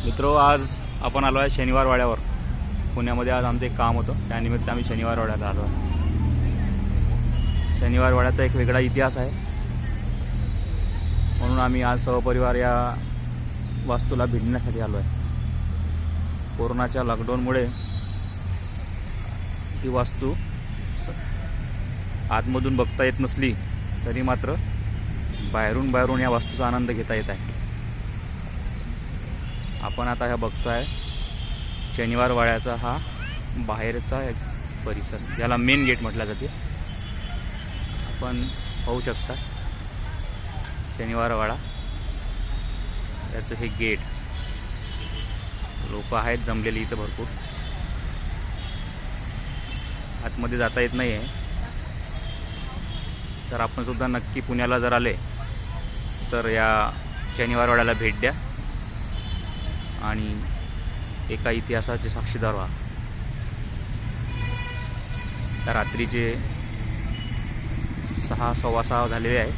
मित्रो, आज आपण आलो आहे शनिवार वाड्यावर. पुण्यामध्ये आज आमचं एक काम होतं, त्यानिमित्त आम्ही शनिवार वाड्याला आलो आहे. शनिवार वाड्याचा एक वेगळा इतिहास आहे, म्हणून आम्ही आज सहपरिवार या वास्तूला भेटण्यासाठी आलो आहे. कोरोनाच्या लॉकडाऊनमुळे ही वास्तू आतमधून बघता येत नसली तरी मात्र बाहेरून या वास्तूचा आनंद घेता येत आहे. आपण आता ह्या बघतोय शनिवार वाड्याचा हा बाहेरचा एक परिसर, याला मेन गेट म्हटलं जाते. आपण पाहू शकता शनिवार वाडा याचं हे गेट. लोक आहेत जमलेली इथं भरपूर. आतमध्ये जाता येत नाही आहे, तर आपण सुद्धा नक्की पुण्याला जर आले तर या शनिवार वाड्याला भेट द्या आणि एका इतिहासाचे साक्षीदार व्हा. त्या रात्रीचे 6:15 झालेले आहे.